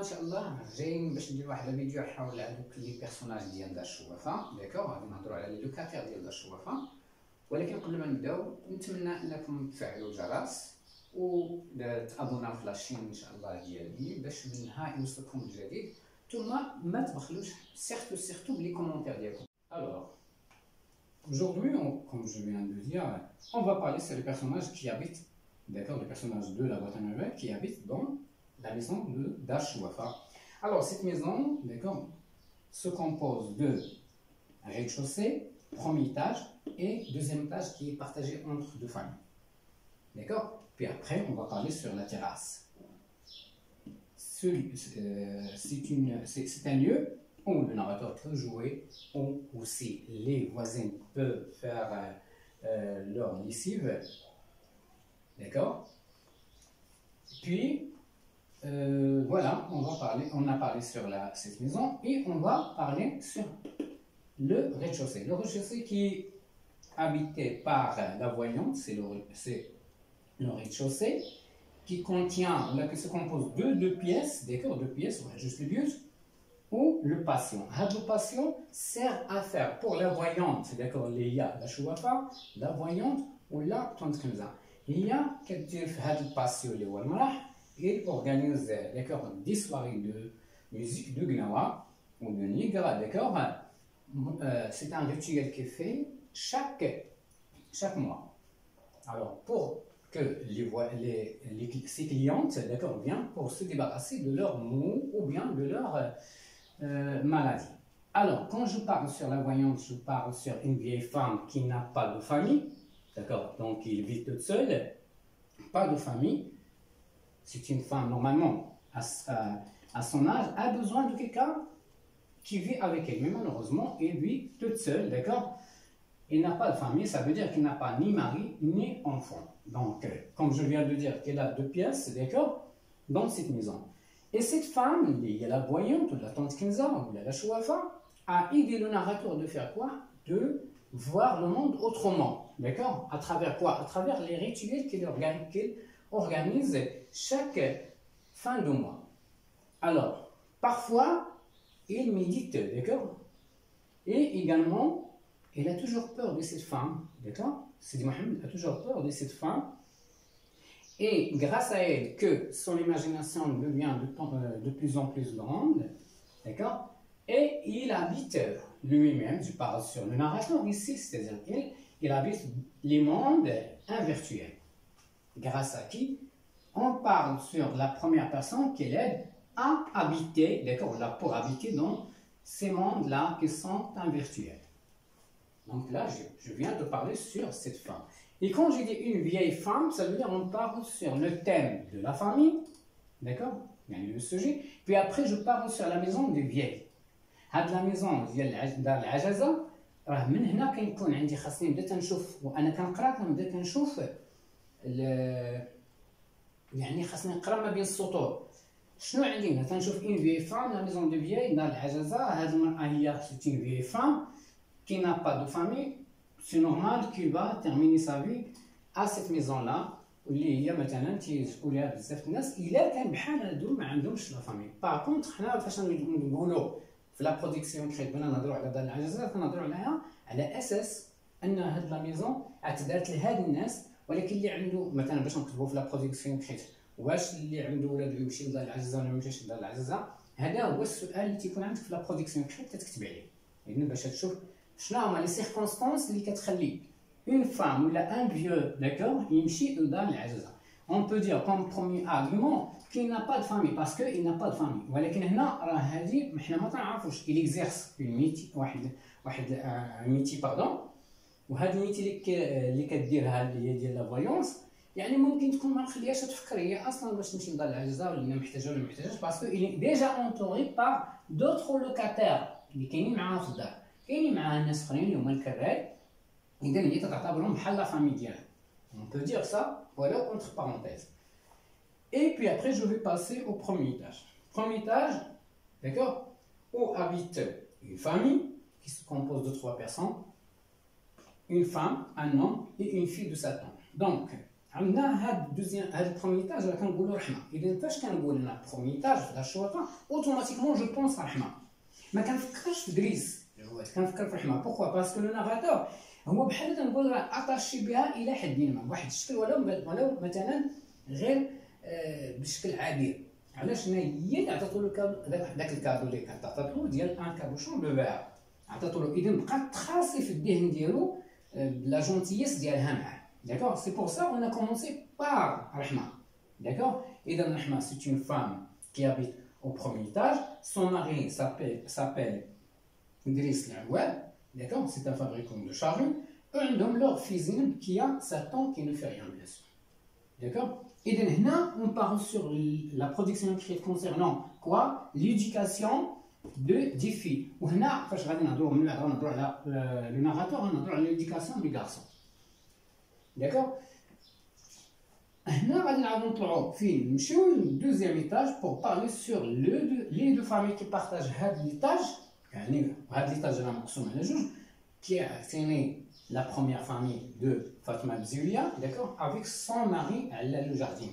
ان شاء الله جايين باش ندير واحد الفيديو حول هذوك لي بيرسوناج ديال دار الشوافه. داكوغ غادي نهضروا على لي لوكاتير ديال دار الشوافه، ولكن قبل ما نبداو نتمنى انكم تفعلوا الجرس وتابوناو في لاشين ان شاء الله ديالي باش منها يوصلكم الجديد، ثم ما تبخلوش سيرتو بلي كومونتير ديالكم. Alors, aujourd'hui, comme je viens de dire, on va parler sur les personnages qui habitent, d'accord, les personnages de la boîte à nouvelles qui habitent dans la maison de Dar Chouafa. Alors, cette maison, d'accord, se compose de rez-de-chaussée, premier étage et deuxième étage qui est partagé entre deux familles. D'accord? Puis après, on va parler sur la terrasse. C'est un lieu où le narrateur peut jouer, où aussi les voisins peuvent faire leur lessive. D'accord? Puis, voilà, on a parlé sur cette maison et on va parler sur le rez-de-chaussée. Le rez-de-chaussée qui est habité par la voyante, c'est le rez-de-chaussée qui contient, là, qui se compose de deux pièces, d'accord, deux pièces, ouais, juste le but, ou le patient. Le patient sert à faire pour la voyante, d'accord, la chouafa, la voyante ou la tantrimza. Il y a quelques patient, il organise, d'accord, des soirées de musique de gnawa ou de nigra, d'accord. C'est un rituel qui est fait chaque mois. Alors, pour que ces clientes, d'accord, viennent pour se débarrasser de leurs maux ou bien de leur maladie. Alors, quand je parle sur la voyante, je parle sur une vieille femme qui n'a pas de famille, d'accord, donc il vit toute seule, pas de famille. C'est une femme, normalement, à son âge, a besoin de quelqu'un qui vit avec elle. Mais malheureusement, elle vit toute seule, d'accord. Il n'a pas de famille, ça veut dire qu'il n'a pas ni mari, ni enfant. Donc, comme je viens de dire, qu'elle a deux pièces, d'accord, dans cette maison. Et cette femme, il y a la voyante, la tante Kinza, ou la chouafa, a aidé le narrateur de faire quoi? De voir le monde autrement, d'accord? À travers quoi? À travers les rituels qu'il organise chaque fin de mois. Alors, parfois, il médite, d'accord? Et également, il a toujours peur de cette femme, d'accord? Sidi Mohamed a toujours peur de cette femme. Et grâce à elle, que son imagination devient de plus en plus grande, d'accord? Et il habite lui-même, je parle sur le narrateur ici, c'est-à-dire qu'il habite les mondes invirtuels. Grâce à qui? On parle sur la première personne qui l'aide à habiter, d'accord, là, pour habiter dans ces mondes-là qui sont invirtuels. Donc là, je viens de parler sur cette femme. Et quand je dis une vieille femme, ça veut dire qu'on parle sur le thème de la famille, d'accord, le sujet. Puis après, je parle sur la maison des vieilles. هاد la maison ديال دار العجزة راه من هنا كيكون عندي خاصني نبدا تنشوف، وانا كنقرا كنبدا كنشوف يعني خاصني نقرا ما بين السطور. شنو عندي هنا؟ تنشوف une vieille femme la maison des vieilles دار العجزة. هاد المرأة هي c'est une vieille femme qui n'a pas de famille. C'est normal qu'il va terminer sa vie à cette maison-là. واللي هي مثلا تيجوا ليها بزاف الناس الا كان بحال هادو ما عندهمش لا فامي. باغ كونطخ حنا فاش نقولوا في لا برودكسيون كريت بنا نهضروا على دار العجزة كنهضروا عليها على اساس ان هاد لا ميزون اعتدات لهاد الناس، ولكن اللي عنده مثلا باش نكتبوا في لا برودكسيون كريت واش اللي عنده ولاد يمشي لدار العجزة ولا ما يمشيش لدار العجزة، هذا هو السؤال اللي تيكون عندك في لا برودكسيون كريت تكتب عليه، يعني باش تشوف شنو هما لي سيركونستانس اللي كتخلي une femme ou un vieux, d'accord, يمشي لدار العجزة. On peut dire comme premier argument qu'il n'a pas de famille parce qu'il n'a pas de famille. ولكن هنا راه هذه حنا ما تنعرفوش. il exerce une métier واحد ميتي باردون، وهذا الميتي اللي كديرها اللي هي ديال لا فويونس، يعني ممكن تكون ما مخليهاش تفكر هي اصلا باش تمشي لدار العجزة ولا محتاجه ولا ما محتاجاش، باسكو il est déjà entouré par d'autres locataires اللي كاينين معاه في الدار، كاينين معاه ناس اخرين اللي هما الكراي. إذا هي تعتبرهم بحال لا فامي ديالها. On peut dire ça, voilà, entre parenthèses. Et puis après, je vais passer au premier étage. Premier étage, d'accord, où habite une famille qui se compose de 3 personnes, une femme, un homme et une fille de sa tante. Donc, عندنا هاد البروميي تاج راه كنقولوا رحمه. اذا فاش كنقول انا بروميي تاج في الشوطه اوتوماتيكمون جو بونس رحمه، ما كنفكرش في دريس العواد، كنفكر في رحمه. بوكوا باسكو لو ناراتور هو بحال تنقول اتاشي بها الى حد ما بواحد الشكل، ولو مثلا غير بشكل عابر. علاش؟ هي اللي عطاتو له داك الكادو اللي كانت عطاتو ديال ان كابوشون دو فير، عطاتو له. اذا بقى تخاصي في الذهن ديالو لا جونتييس ديالها معاه. D'accord? C'est pour ça qu'on a commencé par Rahma. D'accord? Et dans Rahma, c'est une femme qui habite au premier étage. Son mari s'appelle Idriss Louad. D'accord? C'est un fabricant de charrues. Un homme, leur fils qui a 7 ans, qui ne fait rien, bien sûr. D'accord? Et donc là, on parle sur la production écrite concernant quoi? L'éducation des filles. Ou là, le narrateur, on a l'éducation du garçon. D'accord? Nous allons faire un deuxième étage pour parler sur les deux familles qui partagent l'étage. L'étage qui est la première famille de Fatma Bzouia, d'accord, avec son mari le jardin.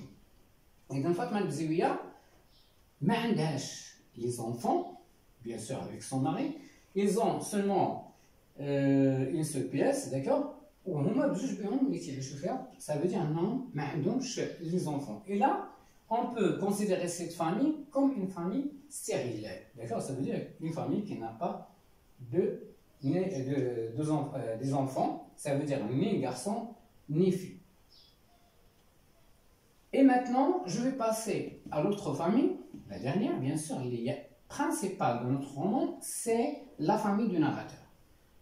Et dans Fatma Bzouia, les enfants, bien sûr avec son mari, ils ont seulement une seule pièce, d'accord. وهما بجوج بهم اللي تعيشوا فيها. Ça veut dire non, ما عندهمش les enfants. Et là, on peut considérer cette famille comme une famille stérile. D'accord? Ça veut dire une famille qui n'a pas des enfants. Ça veut dire ni garçon ni fille. Et maintenant, je vais passer à l'autre famille. La dernière, bien sûr, la principale de notre roman, c'est la famille du narrateur.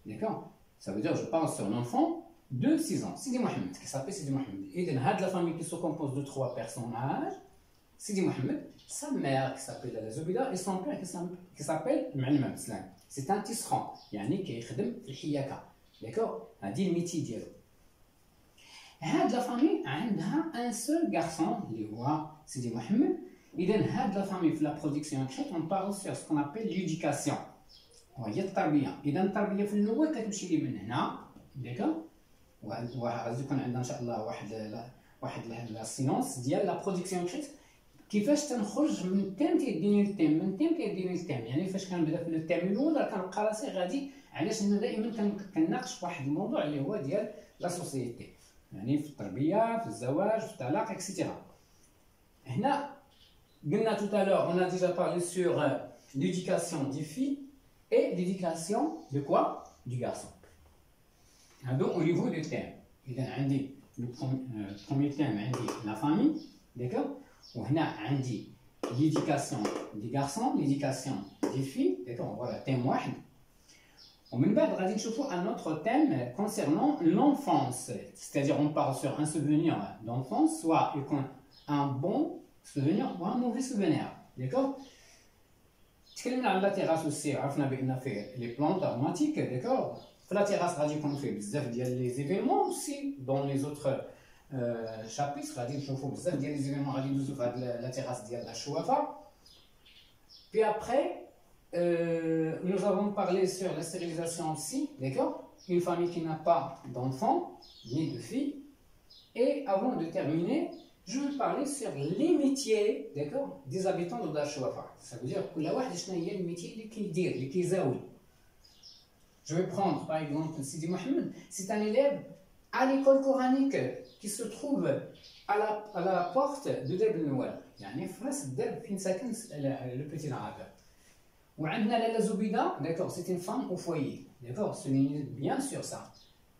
D'accord? Ça veut dire je parle sur un enfant de 6 ans, Sidi Mohamed, qui s'appelle Sidi Mohamed. Et dans la famille qui se compose de 3 personnages, Sidi Mohamed, sa mère qui s'appelle la Zoubida et son père qui s'appelle Ma'allim Abdeslam. C'est un tisserand, yani qui خدم في الحياكة. D'accord? هذه الميتي ديالو. هاد la famille عندها un seul garçon اللي هو سيدي محمد. إذا هاد la famille في la production écrite on parle sur ce qu'on appelle l'éducation. وهي التربية. إذا التربية في الأول كتمشي لي من هنا. D'accord? وغادي يكون عندنا ان شاء الله واحد لا سيونس ديال لا برودكسيون كريت، كيفاش تنخرج من تيم تيديني للتيم، من تيم تيديني للتيم. يعني فاش كنبدا في التيم الاول راه كنلقى راسي غادي، علاش انا دائما كنناقش واحد الموضوع اللي هو ديال لا سوسيتي، يعني في التربيه، في الزواج، في الطلاق اكسيتيرا. هنا قلنا tout à l'heure on a déjà parlé sur l'éducation des filles et l'éducation de quoi? Du garçon. Donc au niveau du thème, il y a le premier thème, la famille, d'accord? Ou il y a l'éducation des garçons, l'éducation des filles, d'accord? Voilà, thème واحد. ومن بعد غادي نشوفوا un autre thème concernant l'enfance, c'est-à-dire on parle sur un souvenir d'enfance, soit un bon souvenir ou un mauvais souvenir, d'accord? تكلمنا على la terrasse aussi, عرفنا بأن فيه les plantes aromatiques, d'accord? La terrasse غادي يكون فيه بزاف ديال لي زيفينمون اوسي دون لي زوتر شابيتر غادي نشوفوا بزاف ديال لي زيفينمون غادي ندوزو في هاد لا terrasse ديال الشوافه. Puis après nous avons parlé sur la stérilisation aussi, d'accord? Une famille qui n'a pas d'enfants ni de filles. Et avant de terminer, je vais parler sur les métiers, d'accord, des habitants de الشوافه. Ça veut dire كل واحد شنو هي الميتي اللي كيدير اللي كيزاول. Je vais prendre par exemple Sidi Mohamed, c'est un élève à l'école coranique qui se trouve à la porte de Derb el-Noual. يعني في راس الدرب فين ساكن le petit narrateur. وعندنا لالا زبيدة, d'accord, c'est une femme au foyer, d'accord, soulignez bien sur ça.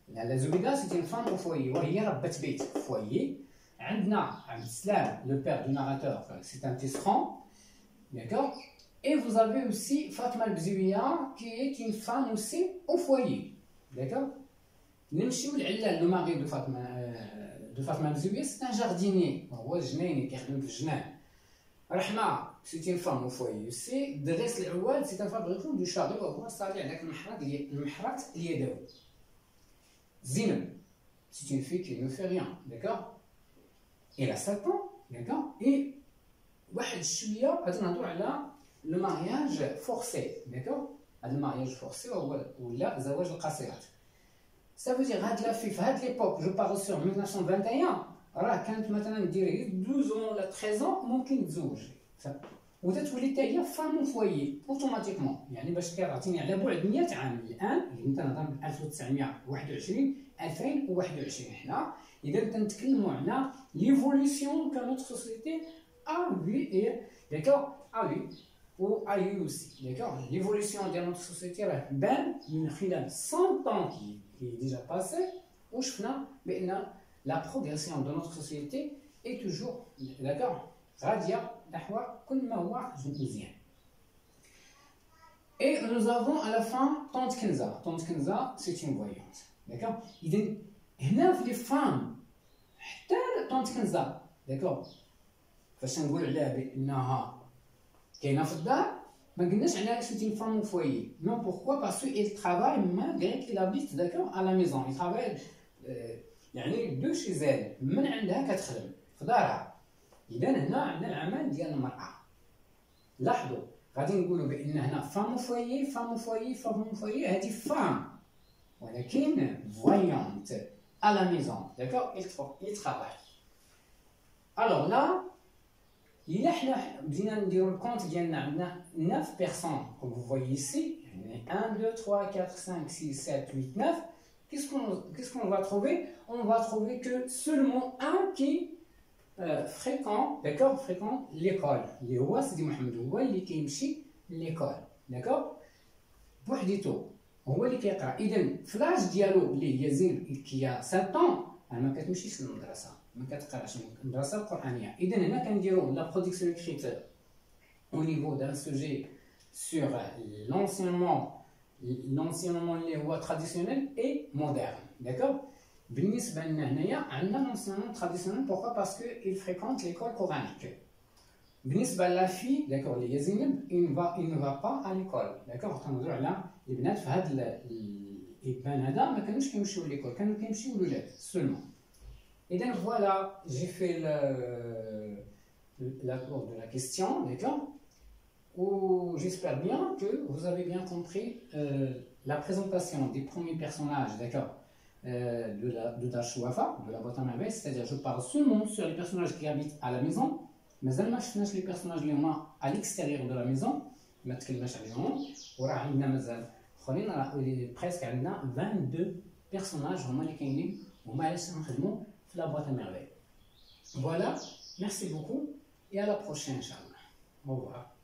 لالا زبيدة c'est une femme au foyer, وهي ربة بيت foyer. عندنا عبد السلام, le père du narrateur, c'est un tisserand, d'accord. Et vous avez aussi Fatma Bzouia qui est une femme aussi au foyer. D'accord? نمشيو لعلال, le mari de Fatma Bzouia, c'est un jardinier. هو جنيني كيخدم في الجنان. رحمة c'est une femme au foyer aussi. دريس العواد c'est un fabricant du charbon وهو صانع داك المحرات اليدوي. زينب c'est une fille qui ne fait rien. D'accord? Elle a 7 ans. D'accord? Et واحد شوية غادي نهضروا على le mariage forcé, d'accord? Le mariage forcé ou la زواج القاصرات. Ça veut dire هاد la fille, à l'époque, je parle sur 1921, راه كانت مثلا دير 12 ولا 13 ممكن تزوج وتتولي حتى هي فام فويي اوتوماتيكمون، يعني باش كيعطيني على بعد 100 عام الان، اذا كنهضر 1921 2021 حنا اذا كنتكلموا على ليفوليسيون كو نوتر سوسيتي ا في اي داكور ا في و ا يو سي داكور. ليفوليسيون ديال نوتر سوسيتي راه بان من خلال 100 طون كي ديجا باسي، وشفنا بان لا بروغريسيون دو نوتر سوسيتي اي توجور داكور غاديه نحو كل ما هو مزيان. Et nous avons à la fin Tante Kenza. Tante Kenza, c'est une voyante. D'accord. إذن هنا في les femmes حتى Tante Kenza. D'accord. فاش نقول عليها بأنها كاينة في الدار ما قلناش عليها c'est une femme au foyer. Non, pourquoi? Parce qu'elle travaille malgré qu'elle habite d'accord à la maison. Elle travaille يعني de chez elle. من عندها كتخدم في دارها. إذا هنا عندنا العمل ديال المرأة. لاحظوا غادي نقولوا بأن هنا فام فويي فام فويي فام فويي هذه فام، ولكن فويونت à la maison d'accord il travaille. alors là إلا حنا بدينا نديرو الكونت ديالنا عندنا 9 بيرسون comme vous voyez ici يعني 1 2 3 4 5 6 7 8 9. qu'est-ce qu'on va trouver? On va trouver que seulement un qui fréquent d'accord fréquent l'école اللي هو سيدي محمد، هو اللي كيمشي ليكول داكور بوحديتو، هو اللي كيقرا. اذا فلاش ديالو اللي هي زين كي 7 طون ما كتمشيش للمدرسه، ما كتقراش المدرسه القرانيه. اذا هنا كنديرو لا برودكسيون écrite au niveau d'un sujet sur l'enseignement اللي هو traditionnel et moderne داكور. بالنسبه لنا هنايا عندنا l'enseignement traditionnel. pourquoi? parce que il fréquente l'école coranique. بالنسبه لا في داكور اللي هي زينب il ne va pas à l'école داكور. تنهضروا على البنات في هذا الابان هذا ما كانوش كيمشيو ليكول، كانوا كيمشيو الولاد سولمون. اذا فوالا جي في la cour de la question d'accord. Ou j'espère bien que vous avez bien compris la présentation des premiers personnages d'accord de Darshouafa, de la boîte à merveilles, c'est-à-dire je parle seulement sur les personnages qui habitent à la maison. مازال ما شفناش لي بيرسوناج اللي هما على الاكستيريور دو لا ميزون، ما تكلمناش عليهم، وراه عندنا مازال اخرين، راه بريسك عندنا 22 بيرسوناج هما اللي كاينين وهما علاش نخدموا في لا بواط ا ميرفي. فوالا ميرسي بوكو et à la prochaine inchallah. Au revoir.